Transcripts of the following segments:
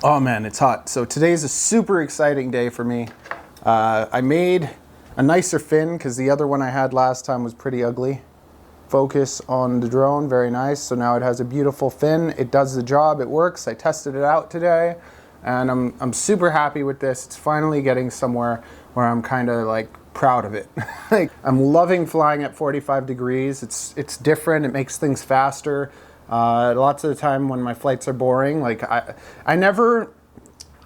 Oh man, it's hot. So today's a super exciting day for me. I made a nicer fin because the other one I had last time was pretty ugly. Focus on the drone, very nice. So now it has a beautiful fin. It does the job, it works. I tested it out today and I'm super happy with this. It's finally getting somewhere where I'm kind of like proud of it. Like, I'm loving flying at 45 degrees. It's different, it makes things faster. Lots of the time when my flights are boring, like I never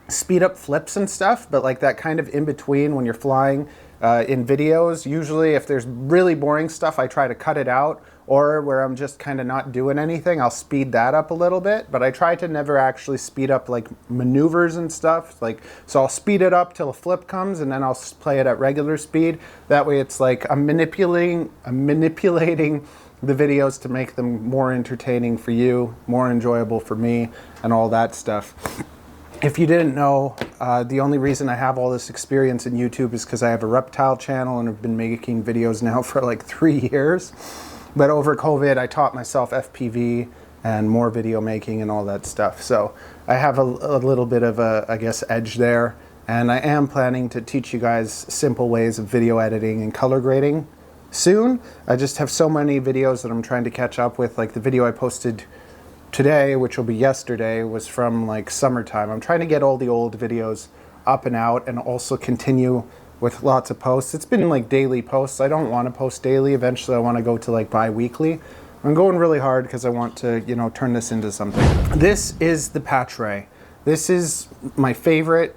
speed up flips and stuff, but like that kind of in between when you're flying in videos, usually if there's really boring stuff, I try to cut it out, or where I'm just kind of not doing anything, I'll speed that up a little bit, but I try to never actually speed up like maneuvers and stuff. Like, so I'll speed it up till a flip comes and then I'll play it at regular speed. That way it's like I'm manipulating the videos to make them more entertaining for you, more enjoyable for me, and all that stuff. If you didn't know, the only reason I have all this experience in YouTube is because I have a reptile channel and I've been making videos now for like 3 years. But over COVID, I taught myself FPV and more video making and all that stuff. So I have a little bit of a, I guess, edge there. And I am planning to teach you guys simple ways of video editing and color grading soon. I just have so many videos that I'm trying to catch up with. Like the video I posted today, which will be yesterday, was from like summertime. I'm trying to get all the old videos up and out and also continue with lots of posts. It's been like daily posts. I don't want to post daily. Eventually I want to go to like bi-weekly. I'm going really hard because I want to, you know, turn this into something. This is the patch ray. This is my favorite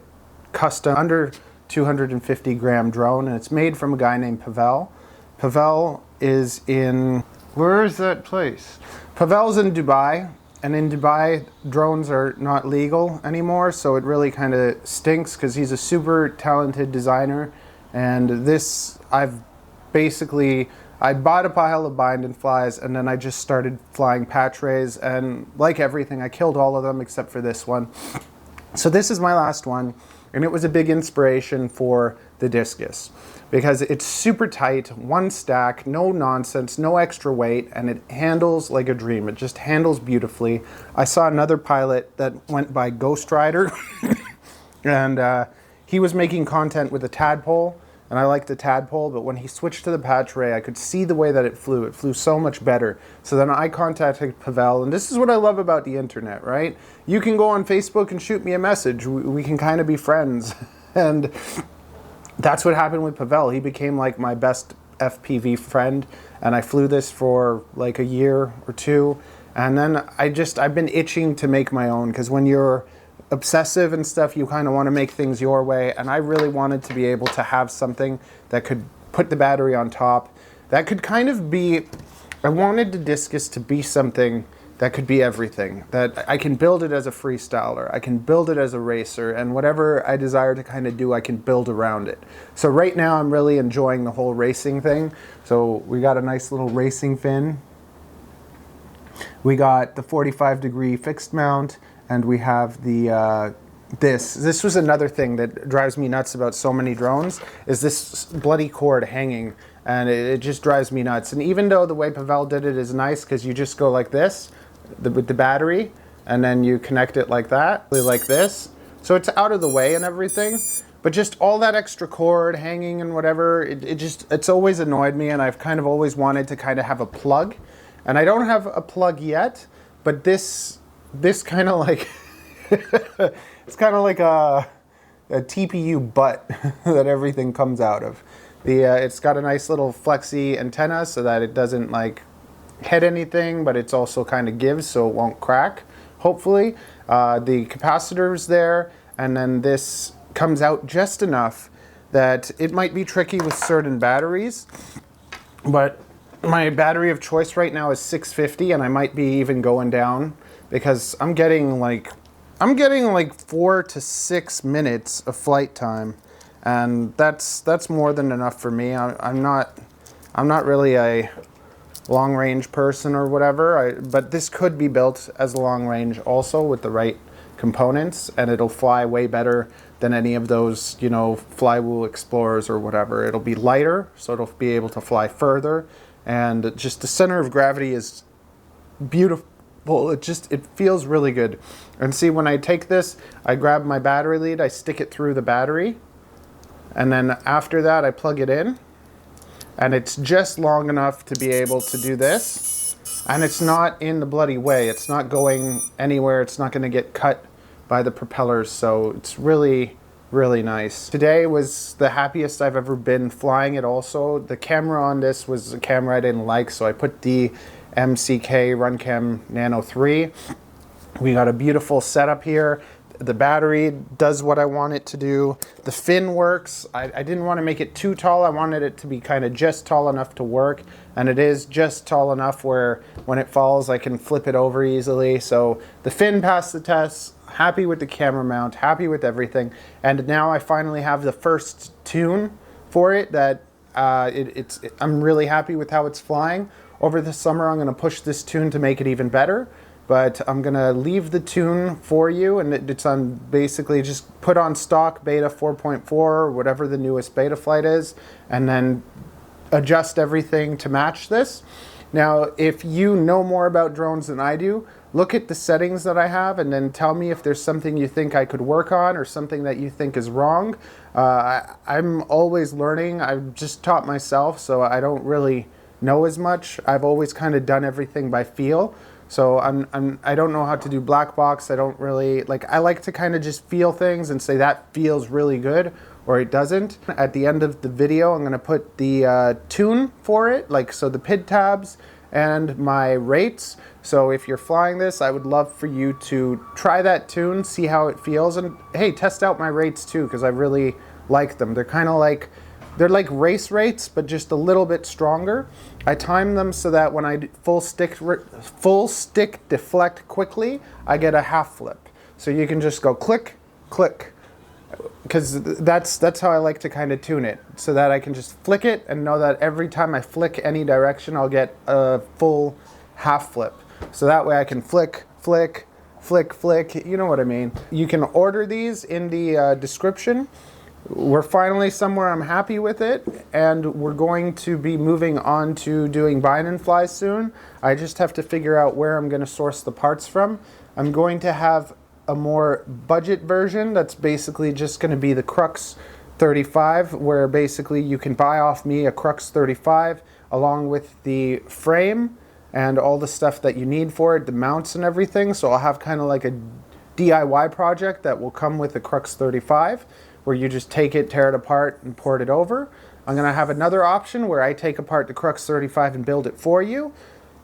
custom under 250 gram drone, and it's made from a guy named Pavel. Pavel is in, where is that place? Pavel's in Dubai, and in Dubai, drones are not legal anymore, so it really kind of stinks because he's a super talented designer. And this, I bought a pile of bind and flies, and then I just started flying patch rays, and like everything, I killed all of them except for this one. So this is my last one, and it was a big inspiration for the discus because it's super tight, one stack, no nonsense, no extra weight, and it handles like a dream. It just handles beautifully. I saw another pilot that went by Ghost Rider and he was making content with a tadpole, and I like the tadpole, but when he switched to the patch ray, I could see the way that it flew. It flew so much better. So then I contacted Pavel, and this is what I love about the internet, right? You can go on Facebook and shoot me a message. We can kind of be friends. And that's what happened with Pavel. He became like my best FPV friend, and I flew this for like a year or two. And then I've been itching to make my own, because when you're obsessive and stuff, you kind of want to make things your way, and I really wanted to be able to have something that could put the battery on top, that could kind of be, I wanted the discus to be something that could be everything, that I can build it as a freestyler, I can build it as a racer, and whatever I desire to kind of do, I can build around it. So right now I'm really enjoying the whole racing thing. So we got a nice little racing fin. We got the 45 degree fixed mount, and we have the this was another thing that drives me nuts about so many drones, is this bloody cord hanging, and it just drives me nuts. And even though the way Pavel did it is nice, because you just go like this with the battery, and then you connect it like that, like this, so it's out of the way and everything. But just all that extra cord hanging and whatever, it's always annoyed me, and I've kind of always wanted to kind of have a plug. And I don't have a plug yet, but this kind of like, it's kind of like a TPU butt that everything comes out of. It's got a nice little flexi antenna so that it doesn't like hit anything, but it's also kind of gives so it won't crack, hopefully. The capacitor's there, and then this comes out just enough that it might be tricky with certain batteries, but my battery of choice right now is 650, and I might be even going down because I'm getting like 4 to 6 minutes of flight time, and that's more than enough for me. I'm not really a long range person or whatever, but this could be built as a long range also with the right components, and it'll fly way better than any of those, you know, Flywheel Explorers or whatever. It'll be lighter, so it'll be able to fly further. And just the center of gravity is beautiful. comfortable. It feels really good. And see, when I take this, I grab my battery lead, I stick it through the battery, and then after that I plug it in, and it's just long enough to be able to do this, and it's not in the bloody way. It's not going anywhere. It's not going to get cut by the propellers, so it's really, really nice. Today was the happiest I've ever been flying it also. The camera on this was a camera I didn't like, so I put the MCK Runcam Nano 3. We got a beautiful setup here. The battery does what I want it to do. The fin works. I didn't want to make it too tall. I wanted it to be kind of just tall enough to work, and it is just tall enough where when it falls I can flip it over easily. So the fin passed the test. Happy with the camera mount, happy with everything. And now I finally have the first tune for it that I'm really happy with how it's flying. Over the summer I'm going to push this tune to make it even better. But I'm going to leave the tune for you, and it's on basically just put on stock beta 4.4 or whatever the newest beta flight is, and then adjust everything to match this. Now, if you know more about drones than I do, look at the settings that I have and then tell me if there's something you think I could work on or something that you think is wrong. I'm always learning. I've just taught myself, so I don't really know as much. I've always kind of done everything by feel. So I don't know how to do black box. I don't really, I like to kind of just feel things and say that feels really good or it doesn't. At the end of the video, I'm going to put the tune for it, so the PID tabs and my rates. So if you're flying this, I would love for you to try that tune, see how it feels, and hey, test out my rates too, because I really like them. They're kind of they're like race rates, but just a little bit stronger. I time them so that when I full stick deflect quickly, I get a half flip. So you can just go click, click, because that's how I like to kind of tune it, so that I can just flick it and know that every time I flick any direction, I'll get a full half flip. So that way I can flick, flick, flick, flick, you know what I mean. You can order these in the description. We're finally somewhere I'm happy with it, and we're going to be moving on to doing bind and fly soon. I just have to figure out where I'm going to source the parts from. I'm going to have a more budget version that's basically just going to be the Crux 35, where basically you can buy off me a Crux 35 along with the frame and all the stuff that you need for it, the mounts and everything. So I'll have kind of like a DIY project that will come with the Crux 35, where you just take it, tear it apart, and port it over. I'm going to have another option where I take apart the Crux 35 and build it for you,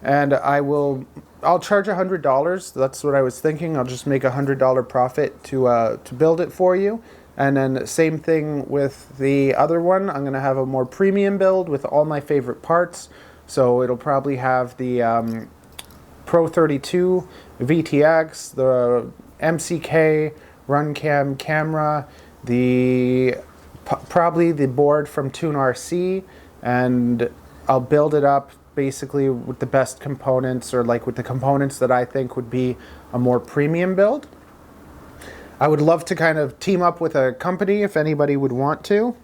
and I'll charge $100. That's what I was thinking. I'll just make $100 profit to build it for you. And then same thing with the other one. I'm going to have a more premium build with all my favorite parts. So it'll probably have the Pro 32 VTX, the MCK Runcam camera, probably the board from Tune RC, and I'll build it up basically with the best components, or with the components that I think would be a more premium build. I would love to kind of team up with a company if anybody would want to,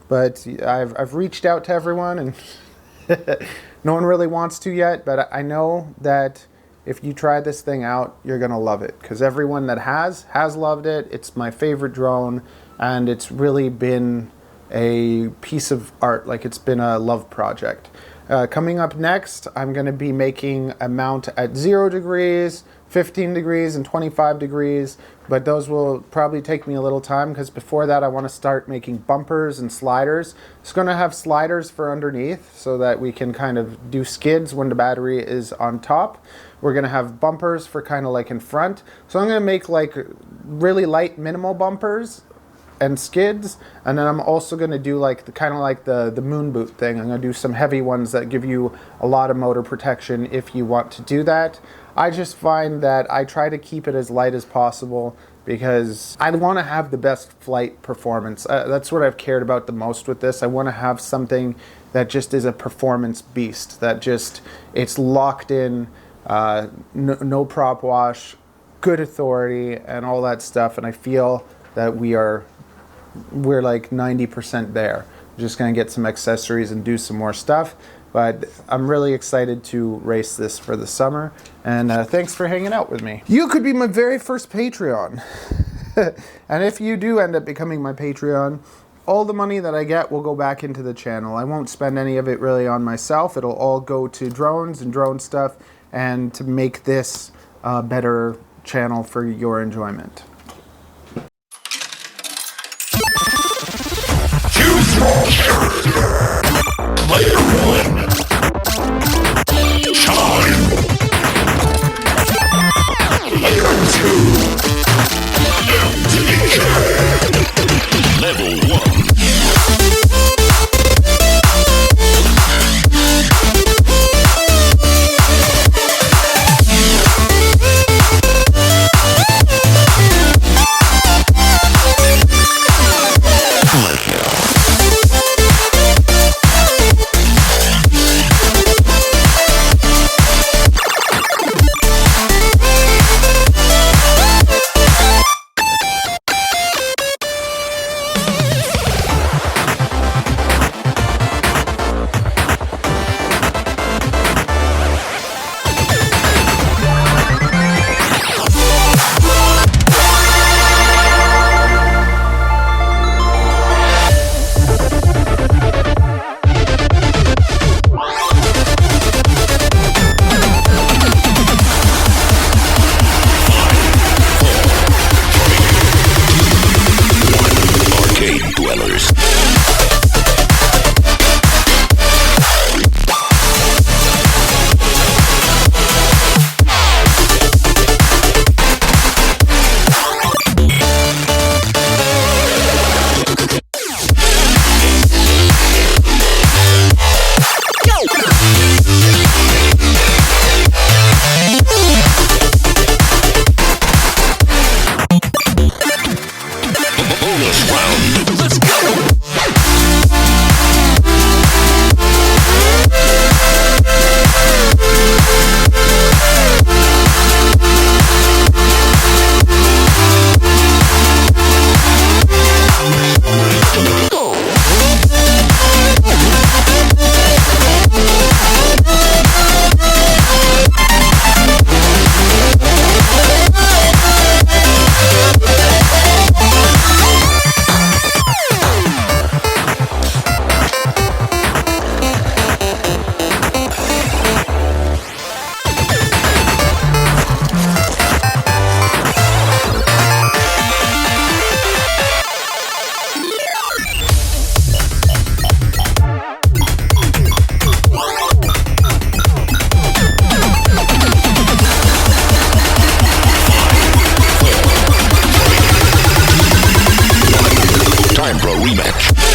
but I've reached out to everyone and no one really wants to yet, but I know that if you try this thing out, you're gonna love it, because everyone that has loved it. It's my favorite drone, and it's really been a piece of art. It's been a love project. Coming up next, I'm going to be making a mount at 0 degrees, 15 degrees, and 25 degrees, but those will probably take me a little time, because before that I want to start making bumpers and sliders. It's going to have sliders for underneath so that we can kind of do skids when the battery is on top. We're going to have bumpers for kind of in front. So I'm going to make really light minimal bumpers and skids, and then I'm also going to do the moon boot thing. I'm going to do some heavy ones that give you a lot of motor protection if you want to do that. I just find that I try to keep it as light as possible, because I want to have the best flight performance. That's what I've cared about the most with this. I want to have something that just is a performance beast, that just, it's locked in, no prop wash, good authority, and all that stuff. And I feel that we're 90% there. We're just going to get some accessories and do some more stuff. But I'm really excited to race this for the summer, and thanks for hanging out with me. You could be my very first Patreon. And if you do end up becoming my Patreon, all the money that I get will go back into the channel. I won't spend any of it really on myself. It'll all go to drones and drone stuff and to make this a better channel for your enjoyment. Choose your character. Player 1. Time. Player 2. Level 1. Time for a rematch.